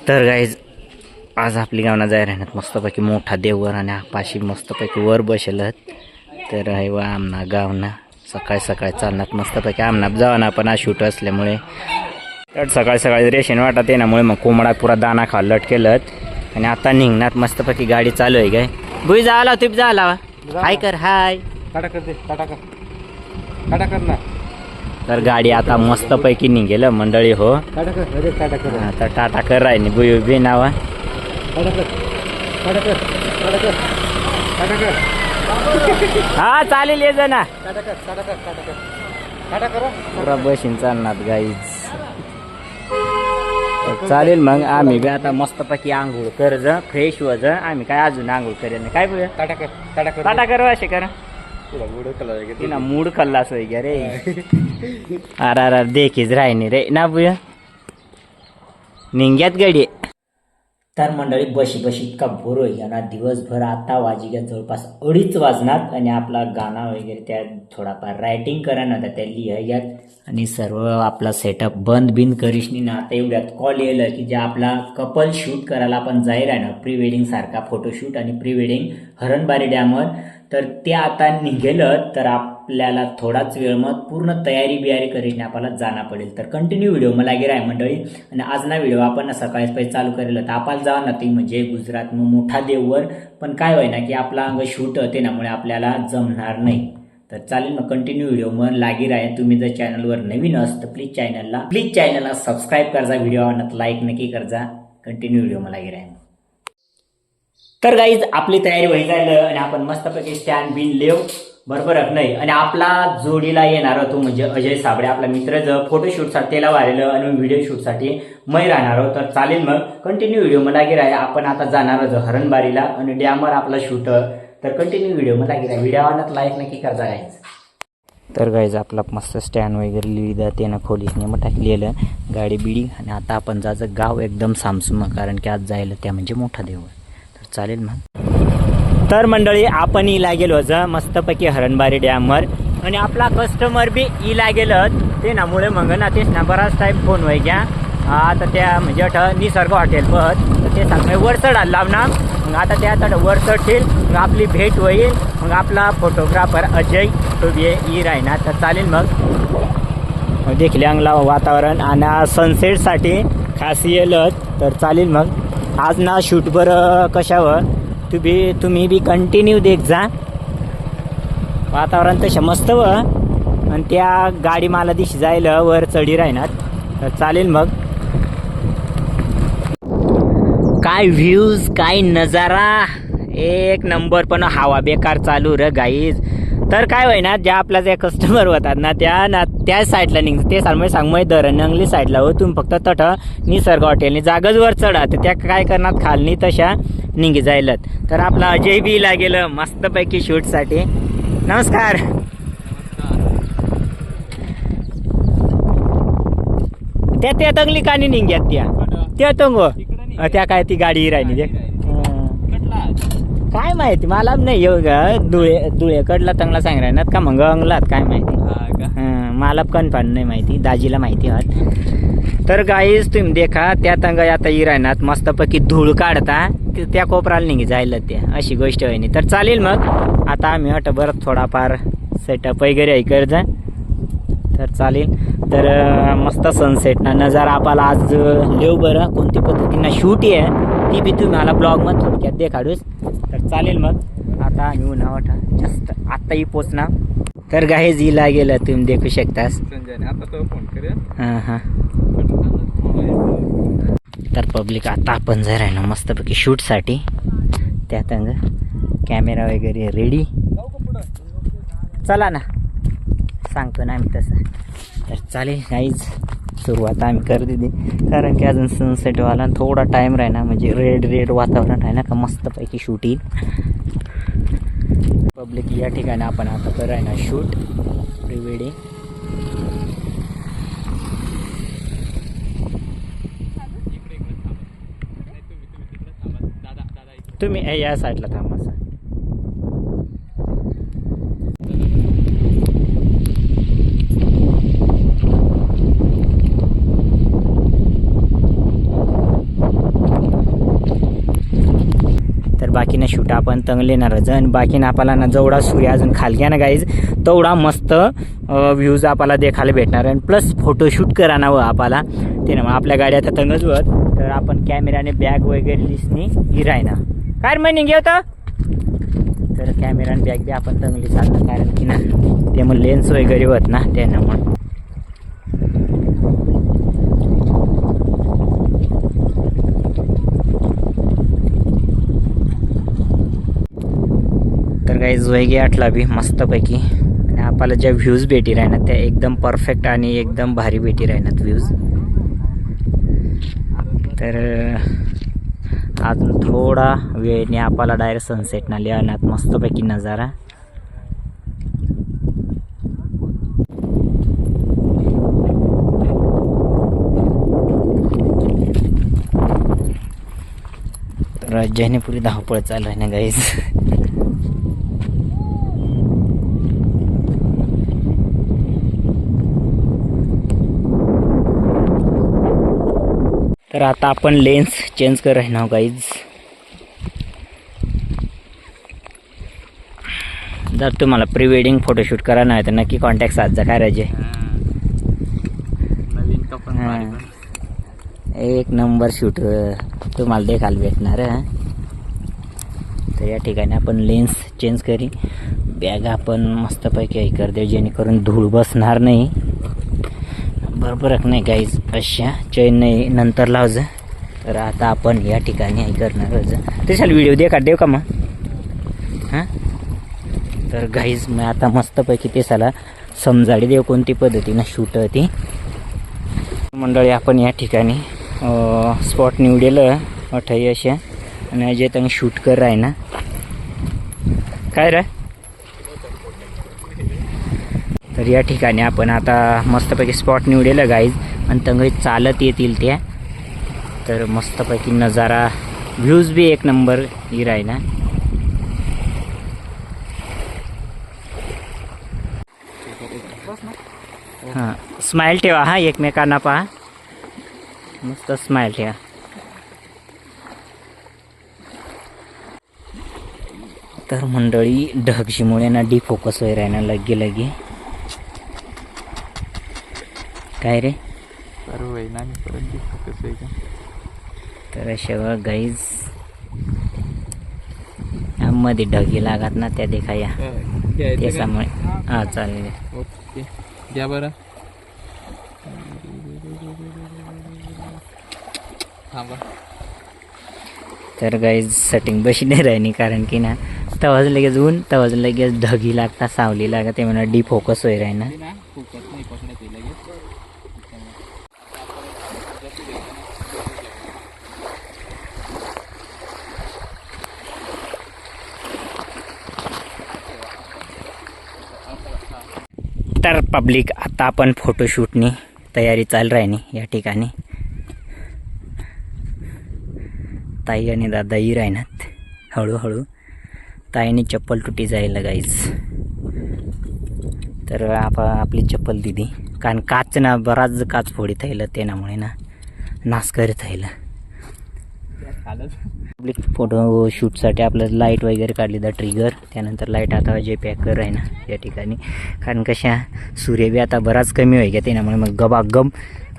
तर गाईज आज आपली गावना जाय राहण्यात मस्तपैकी मोठा देवर आणि आपाशी मस्तपैकी वर बसेलत. तर आहे वा आमना गावना सकाळी सकाळी चालण्यात मस्तपैकी आमना जावना पण आज शूट असल्यामुळे तर सकाळी सकाळी रेशन वाटत येण्यामुळे मग कोंबडा पुरा दाना खा लटकेलत आणि आता निघण्यात मस्तपैकी गाडी चालू आहे काय भुई जायला तुम्ही जायला हाय कर हाय टाटा कर दे टाटा कर ना. तर गाडी आता मस्तपैकी निघेल मंडळी हो. टाटा कर अरे टाटा कर आता टाटा कर राही बुई उभी नावा टाटा कर टाटा कर टाटा कर टाटा कर हा चालेल ये ना टाटा कर टाटा कर टाटा कर टाटा करा पुरा बशीन चालणार गाईज. चालेल मग आम्ही बी आता मस्तपैकी आंघोळ कर्ज फ्रेश वज आम्ही काय अजून आंघोळ करेल काय बोलूया टाटा कर टाटा कर टाटा करू असे करा तुला मूड कला आहे तिला मूड खाल्लास वय रे अरे अरे देखीच राहिनी रे ना बुया निंग्यात गाडी. तर मंडळी बशी बशी इतका बोर होईल ना दिवसभर आता वाजिगा जवळपास 2:30 वाजणार आणि आपला गाणं वगैरे त्यात थोडाफार रायटिंग करा ना त्या लिहायच्यात आणि सर्व आपला सेटअप बंद बिन करीशनी ना आता एवढ्यात कॉल येईल की जे आपला कपल शूट करायला आपण जाईल आहे ना प्री वेडिंग सारखा फोटोशूट आणि प्री वेडिंग हरणबारी डॅमवर. तर ते आता निघेलं तर आपल्याला थोडाच वेळ मग पूर्ण तयारी बियारी करीने आपल्याला जाणं पडेल. तर कंटिन्यू व्हिडिओ मला गेला आहे मंडळी आणि आज ना व्हिडिओ आपण सकाळीच पहिले चालू करेल तर आपण जावा ना ती म्हणजे गुजरात मोठा देववर पण काय होय ना की आपला अंग शूट होते नामुळे आपल्याला जमणार नाही. तर चालेल मग कंटिन्यू व्हिडिओ मग लागी राहा. तुम्ही जर चॅनलवर नवीन असतं प्लीज चॅनलला सबस्क्राईब करजा व्हिडिओ आवडत लाईक नक्की करजा. कंटिन्यू व्हिडिओ मला लागी राहा. तर गाईज आपली तयारी होई जाईल आणि आपण मस्तपैकी स्टँड बिन लेव बरोबर नाही आणि आपला जोडीला येणार होतो म्हणजे अजय साबळे आपला मित्र जर फोटोशूटसाठी त्याला वाढलेलं आणि व्हिडिओ शूटसाठी मै राहणार आहोत. तर चालेल मग कंटिन्यू व्हिडिओ मला गे राहा. आपण आता जाणार आहोत हरणबारीला आणि डॅमवर आपला शूट. तर कंटिन्यू व्हिडिओ मला गे राहा. व्हिडिओ आवडत लाईक नक्की करता गाईज. तर गाईज आपला मस्त स्टँड वगैरे लिहिलं त्यानं खोलीसने मग टाकलेलं गाडी बिडी आणि आता आपण जायचं गाव एकदम सामसुम कारण की आज जायला त्या म्हणजे मोठा देव. चालेल मग. तर मंडळी आपण इला गेलो मस्तपैकी हरणबारी डॅमवर आणि आपला कस्टमर बी इला गेलं ते नामुळे मग ना तेच ना बराच टाईम फोन व्हाय घ्या आता त्या म्हणजे निसर्ग हॉटेल पण ते सांग वर चढायला लावणार मग आता त्या वर चढतील मग आपली भेट होईल मग आपला फोटोग्राफर अजय तो बी ई राहणार. तर चालेल मग देखील अंगला वातावरण आणि सनसेटसाठी खास येलच. तर चालेल मग आज ना शूट बरं कशावर तुम्ही बी कंटिन्यू देख जा. वातावरण तसं मस्त व आणि त्या गाडी मला दिशी जायला वर चढी राहणार. तर चालेल मग. काय व्ह्यूज काय नजारा एक नंबर पण हवा बेकार चालू र गाईज. तर काय होय ना ज्या आपल्या ज्या कस्टमर होतात ना त्या साईडला निघ ते सांग मै धरण नंगली साईडला हो तुम्ही फक्त तठ निसर्ग हॉटेलनी जागच वर चढा तर त्या काय करणार खालनी तशा निघी जायलात. तर आपला अजय बी लागेल मस्तपैकी शूटसाठी. नमस्कार. त्या तंगली कानी निघ्यात त्या तंगो त्या काय ती गाडी राहिली ते काय माहिती मला नाही येऊ ग धुळेकडला चांगला सांग राहणार का मग अंगलात काय माहिती मला कन्फर्म नाही माहिती दाजीला माहिती आहात. तर गाईज तुम्ही देखा त्या तंग आता ही राहणार मस्तपैकी धूळ काढता त्या कोपराला निघी जायला त्या अशी गोष्ट आहे नाही. तर चालेल मग आता आम्ही बरं थोडाफार सेटअप वगैरे कर जा. तर चालेल. तर मस्त सनसेट ना नजारा आपल्याला आज लेव बरं कोणती पद्धतीनं शूट आहे ती बी तुम्ही मला ब्लॉगमध्ये थोडक्यात देखाडूस. तर चालेल मग आता आम्ही उन्हावठा जास्त आत्ताही पोचणार. तर गाईज हिला गेलं तुम्ही देखू शकतास. हां हां. तर पब्लिक आता आपण जर आहे ना मस्तपैकी शूटसाठी त्यात कॅमेरा वगैरे रेडी. चला ना सांगतो ना आम्ही तसं. तर चालेल गाईज सुरुवात आम्ही कर दिली कारण की अजून सनसेटवाला थोडा टाईम राहिना म्हणजे रेड वातावरण आहे ना का मस्तपैकी शूट येईल. पब्लिक या ठिकाणी आपण आता कर आहे ना शूट प्री वेडिंग. तुम्ही या साईडला थांबा. बाकीनं शूट आपण तंगले ना रज आणि बाकीनं आपल्याला ना जेवढा सूर्य अजून खाली घ्या ना गाईज तेवढा मस्त व्ह्यूज आपल्याला देखायला भेटणार आणि प्लस फोटोशूट करा ना व आपल्याला ते ना आपल्या गाड्या आता तंगच होत तर आपण कॅमेराने बॅग वगैरे लिसनी हिराय ना काय म्हणे घेतो तर कॅमेराने बॅग बी आपण तंगली चालतं कारण की ना ते मग लेन्स वगैरे होत ना त्यांना मग तर काही जोयगे आठला बी मस्तपैकी आणि आपल्याला ज्या व्ह्यूज भेटी राहणार त्या एकदम परफेक्ट आणि एकदम भारी भेटी राहणार व्ह्यूज तर अजून थोडा वेळने आपल्याला डायरेक्ट सनसेट ना लिहाण्यात मस्तपैकी नजारा राज्याने पुरी धावपळ चालू आहे ना गाईज तर आता आपण लेन्स चेंज कर आहे ना गाईज जर तुम्हाला प्री वेडिंग फोटोशूट करा नाही तर नक्की कॉन्टॅक्ट साधा काय राजे नवीन कपन एक नंबर शूट तुम्हाला देखायला भेटणार तर या ठिकाणी आपण लेन्स चेंज करी बॅग आपण मस्तपैकी हे कर दे जेणेकरून धूळ बसणार नाही बरोबर नाही गाईज अशा चैन नाही नंतर लावज तर आता आपण या ठिकाणी हे करणार त्याच्याला व्हिडिओ देऊ का मग हां तर गाईज मग आता मस्तपैकी त्याला समजाडी देऊ कोणती पद्धतीनं शूट होती मंडळी आपण या ठिकाणी स्पॉट निवडेलं अठाई अशा आणि जे त्यांनी शूट कर आहे ना काय रे तर या ठिकाणी आपण आता मस्तपैकी स्पॉट निवडेलं गाईज आणि तंगई चालत येतील त्या तर मस्तपैकी नजारा व्ह्यूज बी एक नंबर ही राहिला हां स्माईल ठेवा हा एकमेकांना पहा मस्त स्माईल ठेवा तर मंडळी ढगशीमुळे ना डिफोकस होई राहिना लगे काय रे तर अशा गाईज मध्ये ढगी लागत ना त्या देखाया त्याच्यामुळे हां चालेल ओके द्या बरं थांबा तर गाईज सेटिंग बशी नाही राहिली कारण की ना तवाज लगेच ऊन तवाज लगेच ढगी लागता सावली लागत ते म्हणा डिफोकस होई राही ना तर पब्लिक आता आपण फोटोशूटनी तयारी चालू राहिनी या ठिकाणी ताई आणि दादाही राहणार हळूहळू ताईने चप्पल तुटी जायला गाईज तर आपली चप्पल दिली कारण काच ना बराच काच फोडीत राहिलं त्यामुळे ना नाश करीत राहिलं पब्लिक फोटो शूटसाठी आपल्याला लाईट वगैरे काढली तर ट्रिगर त्यानंतर लाईट आता जे पॅकर आहे ना या ठिकाणी कारण कशा सूर्य बी आता बराच कमी होई घ्या त्यामुळे मग गबागम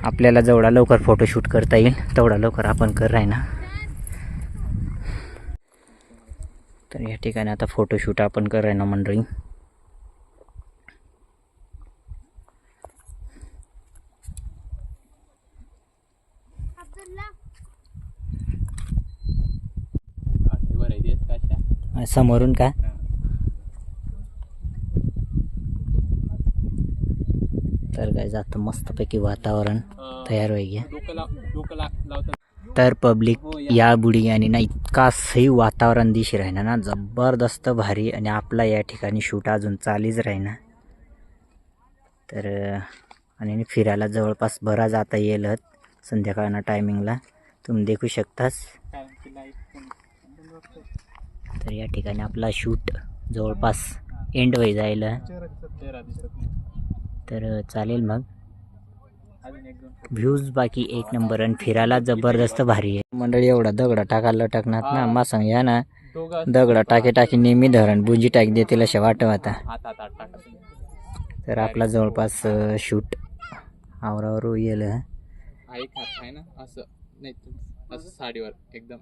आपल्याला जेवढा लवकर फोटोशूट करता येईल तेवढा लवकर आपण कर आहे ना तर या ठिकाणी आता फोटोशूट आपण कर आहे ना मंडळी समोरून का तर काय जातं मस्तपैकी वातावरण तयार होई गया तर पब्लिक या बुडी आणि ना इतका सही वातावरण दिशी राहिना ना जबरदस्त भारी आणि आपला या ठिकाणी शूट अजून चालीच राहिना तर आणि फिरायला जवळपास बरा जाता येईल संध्याकाळना टायमिंगला तुम्ही देखू शकतास तर या ठिकाणी आपला शूट जवळपास एंड होई जाईल तर चालेल मग व्ह्यूज बाकी एक नंबर आणि फिरायला जबरदस्त भारी आहे मंडळी एवढा दगडा टाकायला टाकणार ना मा सांग या ना दोघं दगड टाकी टाकी नेहमी धरण बुंजी टाकी देतील अशा वाटत आता. हात हात हात टाका. तर आपला जवळपास शूट आवरावर येईल. एक हात आहे ना असं नाही असं साडीवर एकदम.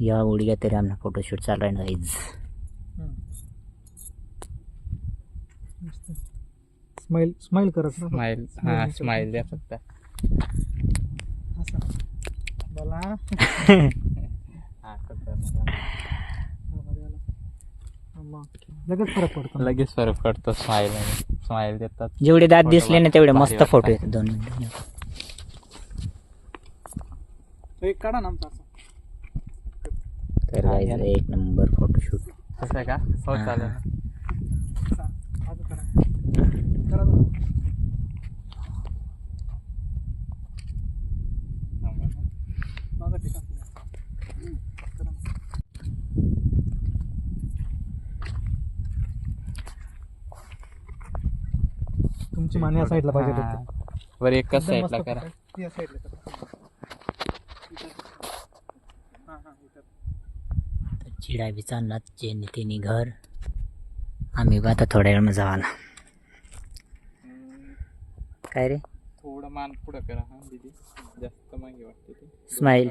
या उडीला तरी आमना फोटोशूट चालू आहे गाईज. स्माइल स्माइल करत ना स्माइल हा स्माइल द्या फक्त. असं बोला. हा लगेच फरक पडतो. लगेच फरक पडतो स्माइल स्माइल देतात. जेवढे दात Photo दिसले ना तेवढे भारी मस्त वाटतात. फोटो येतात. 2 मिनिटं. एक काढा ना आमचा. तर गाईज एक नंबर फोटोशूट. कसं आहे का हो चालेल ना. असं करा. करा बरं. मागं ठिकाण. तुमची माने या साईडला पाहिजे हा. होती. बरं एकच एकदम साईडला मस्त करा. photo. या साईडला करा. हा हा इथं. चिडा बी चालणार जेणे तेनी घर. आम्ही बी आता थोड्या वेळ जावाला. काय रे थोडं मान पुढं करा हा दीदी. जास्त मागे वाटते ते. स्माइल.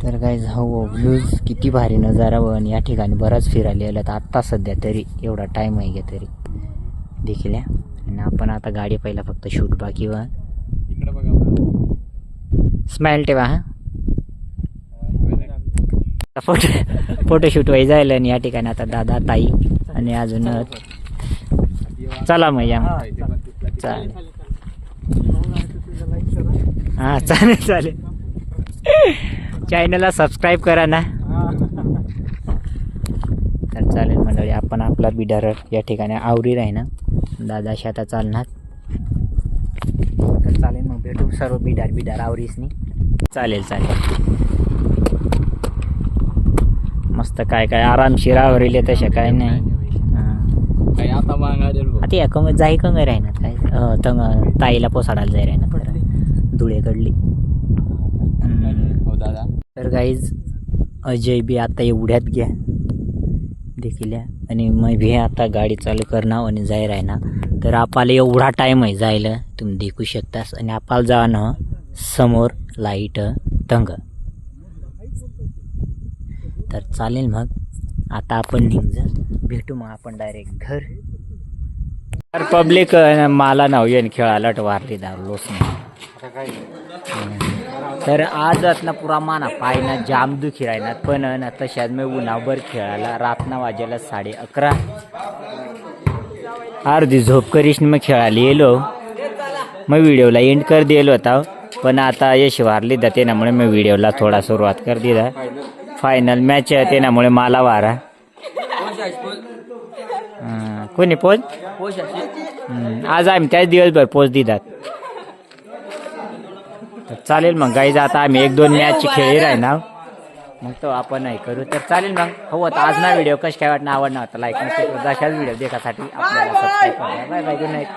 तर काय हो व्ह्यूज किती भारी नजारा व आणि या ठिकाणी बराच फिरायला आलं. तर आत्ता सध्या तरी एवढा टाईम आहे का तरी देखील आहे. आणि आपण आता गाडी पहिला फक्त शूट बाकी व इकडे बघा. स्माइल ठेवा. हा फोटोशूट व्हायचं जायला. आणि या ठिकाणी आता दादा ताई आणि अजून चला मग या. चालेल हां चालेल चालेल. चॅनलला सबस्क्राईब करा ना. तर चालेल मंडळी आपण आपला बिडार या ठिकाणी आवरी राही ना. दादा शेतात चालणार. तर चालेल मग भेटू सर्व बिडार आवरीसनी. चालेल चालेल. मस्त काय काय आरामशीर आवरेल तशा काय नाही. हां काही आता मागायला बघ. आता या कम जाई कम राहणार काय तंग ताईला पोसाडायला जाई राहणार धुळेकडली. हो दादा. तर गाईज अजय बी आता एवढ्यात घ्या देखील आणि मग भी आता गाडी चालू करणार आणि जाय राहणार. तर आपल्याला एवढा टाईम आहे जायला तुम्ही देखू शकतास. आणि आपल्याला जाणं समोर लाईट तंग. तर चालेल मग आता आपण निघजा. भेटू मग आपण डायरेक्ट घर. तर पब्लिक मला नाव येईन खेळायला वारली दारूलोच नाही. तर आज ना पुरा माना पायना जाम दुखी राहणार. पण ना तशाच मी उन्हावर खेळायला रातना वाजेला 11:30 अर्धी झोप करीश मग खेळायला येलो. मग व्हिडिओला एंड कर दिलो होता. पण आता यश वारली दा त्यामुळे मी व्हिडिओला थोडा सुरुवात कर दिला. फायनल मॅच आहे त्यामुळे मला वारा. कोणी पोच आज आम्ही त्याच दिवसभर पोच दितात. तर चालेल मग गाईज आता आम्ही 1-2 मॅच खेळी राहणार. मग तो आपण नाही करू. तर चालेल मग हो आता आज ना व्हिडिओ कशी काय वाटणार आवडणार होता लाईक नक्की करा. अशाच व्हिडिओ देखासाठी आपल्याला सबस्क्राईब करा. Bye bye good night.